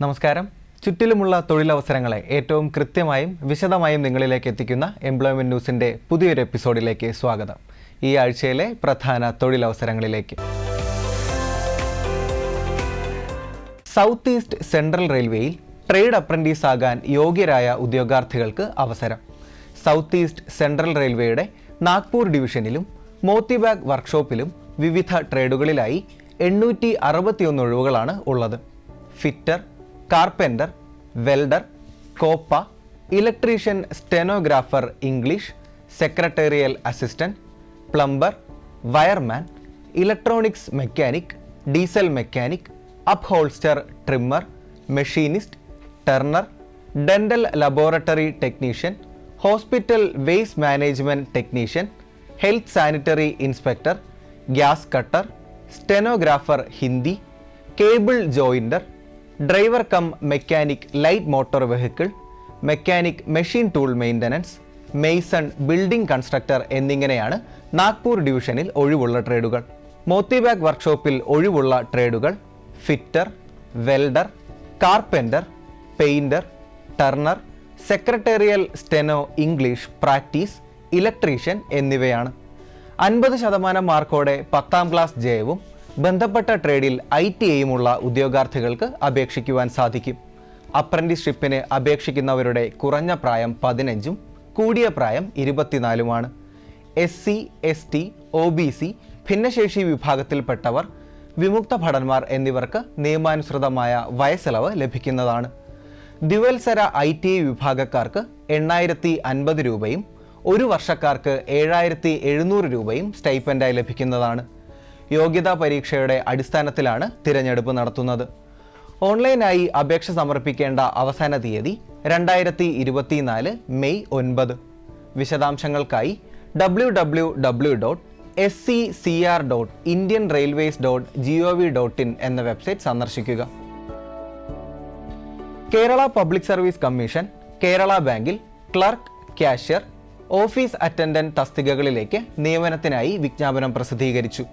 നമസ്കാരം. ചുറ്റിലുമുള്ള തൊഴിലവസരങ്ങളെ ഏറ്റവും കൃത്യമായും വിശദമായും നിങ്ങളിലേക്ക് എത്തിക്കുന്ന എംപ്ലോയ്മെന്റ് ന്യൂസിൻ്റെ പുതിയൊരു എപ്പിസോഡിലേക്ക് സ്വാഗതം. ഈ ആഴ്ചയിലെ പ്രധാന തൊഴിലവസരങ്ങളിലേക്ക്. സൗത്ത് ഈസ്റ്റ് സെൻട്രൽ റെയിൽവേയിൽ ട്രേഡ് അപ്രന്റീസ് ആകാൻ യോഗ്യരായ ഉദ്യോഗാർത്ഥികൾക്ക് അവസരം. സൗത്ത് ഈസ്റ്റ് സെൻട്രൽ റെയിൽവേയുടെ നാഗ്പൂർ ഡിവിഷനിലും മോത്തിബാഗ് വർക്ക്ഷോപ്പിലും വിവിധ ട്രേഡുകളിലായി 861 ഒഴിവുകളാണ് ഉള്ളത്. Fitter, carpenter, welder, COPA, electrician, stenographer English, secretarial assistant, plumber, wireman, electronics mechanic, diesel mechanic, upholster, trimmer, machinist, turner, dental laboratory technician, hospital waste management technician, health sanitary inspector, gas cutter, stenographer Hindi, cable jointer, driver cum mechanic light motor vehicle, mechanic machine tool maintenance, mason building constructor എന്നിങ്ങനെയാണ് നാഗ്പൂർ ഡിവിഷനിൽ ഒഴിവുള്ള ട്രേഡുകൾ. മോത്തിബാഗ് വർക്ക്ഷോപ്പിൽ ഒഴിവുള്ള ട്രേഡുകൾ fitter, welder, carpenter, painter, turner, secretarial steno English practice, electrician എന്നിവയാണ്. 50% മാർക്കോടെ 10ാം class ജയവും ബന്ധപ്പെട്ട ട്രേഡിൽ ITIയുമുള്ള ഉദ്യോഗാർത്ഥികൾക്ക് അപേക്ഷിക്കുവാൻ സാധിക്കും. അപ്രന്റീസ്ഷിപ്പിന് അപേക്ഷിക്കുന്നവരുടെ കുറഞ്ഞ പ്രായം 15ഉം കൂടിയ പ്രായം 24ഉമാണ്. SC, ST, OBC, ഭിന്നശേഷി വിഭാഗത്തിൽപ്പെട്ടവർ, വിമുക്ത ഭടന്മാർ എന്നിവർക്ക് നിയമാനുസൃതമായ വയസ്സിളവ് ലഭിക്കുന്നതാണ്. ദ്വിവത്സര ITI വിഭാഗക്കാർക്ക് 8,050 രൂപയും ഒരു വർഷക്കാർക്ക് 7,700 രൂപയും സ്റ്റൈപ്പൻഡായി ലഭിക്കുന്നതാണ്. യോഗ്യതാ പരീക്ഷയുടെ അടിസ്ഥാനത്തിലാണ് തിരഞ്ഞെടുപ്പ് നടത്തുന്നത്. ഓൺലൈനായി അപേക്ഷ സമർപ്പിക്കേണ്ട അവസാന തീയതി 2024 മെയ് 9. വിശദാംശങ്ങൾക്കായി www.scr.indianrailways.gov.in എന്ന വെബ്സൈറ്റ് സന്ദർശിക്കുക. Kerala public service commission Kerala ബാങ്കിൽ ക്ലർക്ക്, ക്യാഷ്യർ, ഓഫീസ് അറ്റൻഡന്റ് തസ്തികകളിലേക്ക് നിയമനത്തിനായി വിജ്ഞാപനം പ്രസിദ്ധീകരിച്ചു.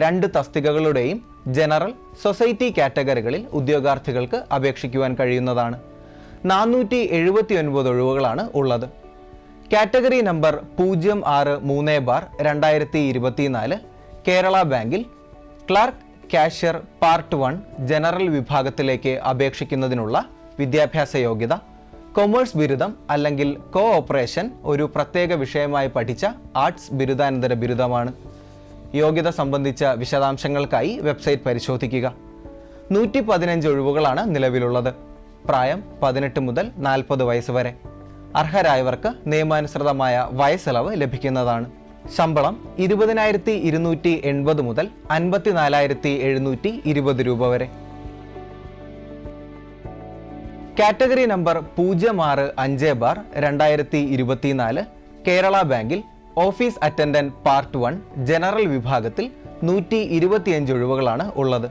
2 തസ്തികകളുടെയും ജനറൽ, സൊസൈറ്റി കാറ്റഗറികളിൽ ഉദ്യോഗാർത്ഥികൾക്ക് അപേക്ഷിക്കുവാൻ കഴിയുന്നതാണ്. 479 ഒഴിവുകളാണ് ഉള്ളത്. കാറ്റഗറി നമ്പർ 06-3/2024 കേരള ബാങ്കിൽ ക്ലർക്ക്, ക്യാഷ്യർ പാർട്ട് 1 ജനറൽ വിഭാഗത്തിലേക്ക് അപേക്ഷിക്കുന്നതിനുള്ള വിദ്യാഭ്യാസ യോഗ്യത കൊമേഴ്സ് ബിരുദം അല്ലെങ്കിൽ കോഓപ്പറേഷൻ ഒരു പ്രത്യേക വിഷയമായി പഠിച്ച ആർട്സ് ബിരുദാനന്തര ബിരുദമാണ്. യോഗ്യത സംബന്ധിച്ച വിശദാംശങ്ങൾക്കായി വെബ്സൈറ്റ് പരിശോധിക്കുക. 115 ഒഴിവുകളാണ് നിലവിലുള്ളത്. പ്രായം 18 മുതൽ 40 വയസ്സ് വരെ. അർഹരായവർക്ക് നിയമാനുസൃതമായ വയസ്സിളവ് ലഭിക്കുന്നതാണ്. ശമ്പളം 20,280 മുതൽ 54,720 രൂപ വരെ. കാറ്റഗറി നമ്പർ 06-5/2024 കേരള ബാങ്കിൽ ഓഫീസ് അറ്റൻഡന്റ് പാർട്ട് 1 ജനറൽ വിഭാഗത്തിൽ 125 ഒഴിവുകളാണ് ഉള്ളത്.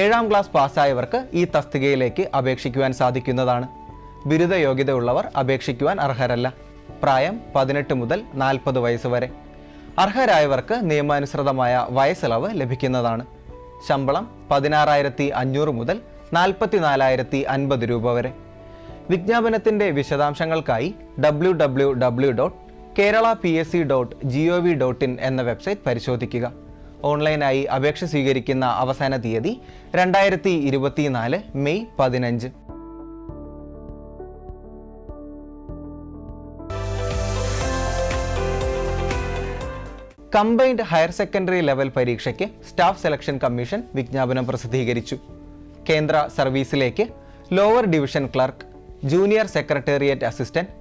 7ാം ക്ലാസ് പാസ്സായവർക്ക് ഈ തസ്തികയിലേക്ക് അപേക്ഷിക്കുവാൻ സാധിക്കുന്നതാണ്. ബിരുദ യോഗ്യതയുള്ളവർ അപേക്ഷിക്കുവാൻ അർഹരല്ല. പ്രായം 18 മുതൽ 40 വയസ്സ് വരെ. അർഹരായവർക്ക് നിയമാനുസൃതമായ വയസ്സിളവ് ലഭിക്കുന്നതാണ്. ശമ്പളം 16,500 മുതൽ 44,050 രൂപ വരെ. വിജ്ഞാപനത്തിൻ്റെ വിശദാംശങ്ങൾക്കായി www.keralapsc.gov.in എന്ന വെബ്സൈറ്റ് പരിശോധിക്കുക. ഓൺലൈനായി അപേക്ഷ സ്വീകരിക്കുന്ന അവസാന തീയതി 2024 May 15. Combined higher secondary level പരീക്ഷയ്ക്ക് സ്റ്റാഫ് സെലക്ഷൻ കമ്മീഷൻ വിജ്ഞാപനം പ്രസിദ്ധീകരിച്ചു. കേന്ദ്ര സർവീസിലേക്ക് lower division clerk, junior secretariat assistant,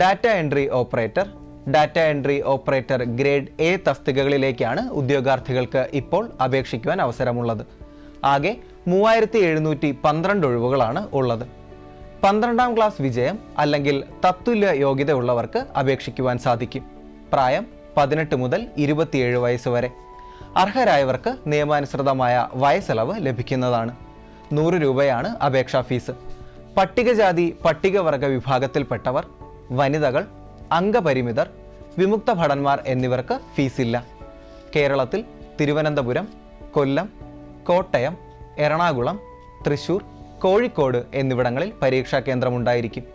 data entry operator, data entry operator grade A തസ്തികകളിലേക്കാണ് ഉദ്യോഗാർത്ഥികൾക്ക് ഇപ്പോൾ അപേക്ഷിക്കുവാൻ അവസരമുള്ളത്. ആകെ 3,712 ഒഴിവുകളാണ് ഉള്ളത്. 12ാം ക്ലാസ് വിജയം അല്ലെങ്കിൽ തത്തുല്യ യോഗ്യത ഉള്ളവർക്ക് അപേക്ഷിക്കുവാൻ സാധിക്കും. പ്രായം 18 മുതൽ 27 വയസ്സ് വരെ. അർഹരായവർക്ക് നിയമാനുസൃതമായ വയസ്സിളവ് ലഭിക്കുന്നതാണ്. 100 രൂപയാണ് അപേക്ഷാ ഫീസ്. പട്ടികജാതി പട്ടികവർഗ വിഭാഗത്തിൽപ്പെട്ടവർ, വനിതകൾ, അംഗപരിമിതർ, വിമുക്ത ഭടന്മാർ എന്നിവർക്ക് ഫീസില്ല. കേരളത്തിൽ തിരുവനന്തപുരം, കൊല്ലം, കോട്ടയം, എറണാകുളം, തൃശൂർ, കോഴിക്കോട് എന്നിവിടങ്ങളിൽ പരീക്ഷാ കേന്ദ്രമുണ്ടായിരിക്കും.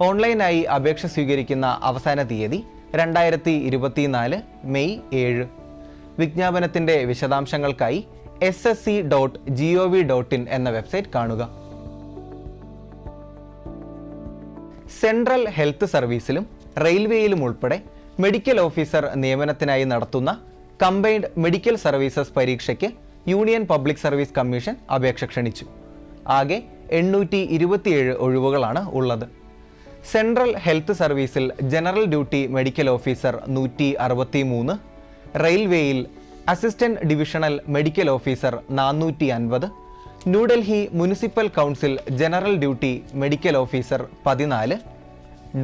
ഓൺലൈനായി അപേക്ഷ സ്വീകരിക്കുന്ന അവസാന തീയതി 2024 മെയ് 7. വിജ്ഞാപനത്തിൻ്റെ വിശദാംശങ്ങൾക്കായി ssc.gov.in എന്ന വെബ്സൈറ്റ് കാണുക. സെൻട്രൽ ഹെൽത്ത് സർവീസിലും റെയിൽവേയിലും ഉൾപ്പെടെ മെഡിക്കൽ ഓഫീസർ നിയമനത്തിനായി നടത്തുന്ന കമ്പൈൻഡ് മെഡിക്കൽ സർവീസസ് പരീക്ഷയ്ക്ക് യൂണിയൻ പബ്ലിക് സർവീസ് കമ്മീഷൻ അപേക്ഷ ക്ഷണിച്ചു. ആകെ 827 ഒഴിവുകളാണ് ഉള്ളത്. സെൻട്രൽ ഹെൽത്ത് സർവീസിൽ ജനറൽ ഡ്യൂട്ടി മെഡിക്കൽ ഓഫീസർ 163, റെയിൽവേയിൽ assistant divisional medical officer 450, New Delhi municipal council general duty medical officer 14,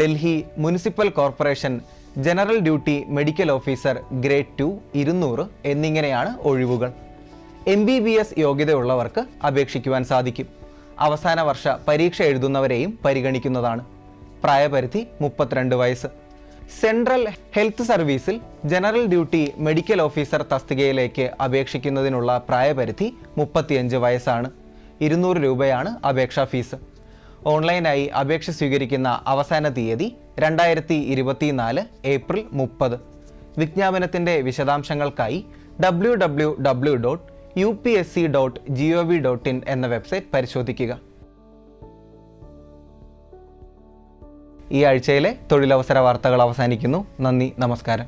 Delhi municipal corporation general duty medical officer grade 2 200 എന്നിങ്ങനെയാണ് ഒഴിവുകൾ. MBBS യോഗ്യതയുള്ളവർക്ക് അപേക്ഷിക്കുവാൻ സാധിക്കും. അവസാന വർഷ പരീക്ഷ എഴുതുന്നവരെയും പരിഗണിക്കുന്നതാണ്. പ്രായപരിധി 32 വയസ്സ്. സെൻട്രൽ ഹെൽത്ത് സർവീസിൽ ജനറൽ ഡ്യൂട്ടി മെഡിക്കൽ ഓഫീസർ തസ്തികയിലേക്ക് അപേക്ഷിക്കുന്നതിനുള്ള പ്രായപരിധി 35 വയസ്സാണ്. 200 രൂപയാണ് അപേക്ഷാ ഫീസ്. ഓൺലൈനായി അപേക്ഷ സ്വീകരിക്കുന്ന അവസാന തീയതി 2024 ഏപ്രിൽ 30. വിജ്ഞാപനത്തിൻ്റെ വിശദാംശങ്ങൾക്കായി www.upsc.gov.in എന്ന വെബ്സൈറ്റ് പരിശോധിക്കുക. ഈ ആഴ്ചയിലെ തൊഴിലവസര വാർത്തകൾ അവസാനിക്കുന്നു. നന്ദി, നമസ്കാരം.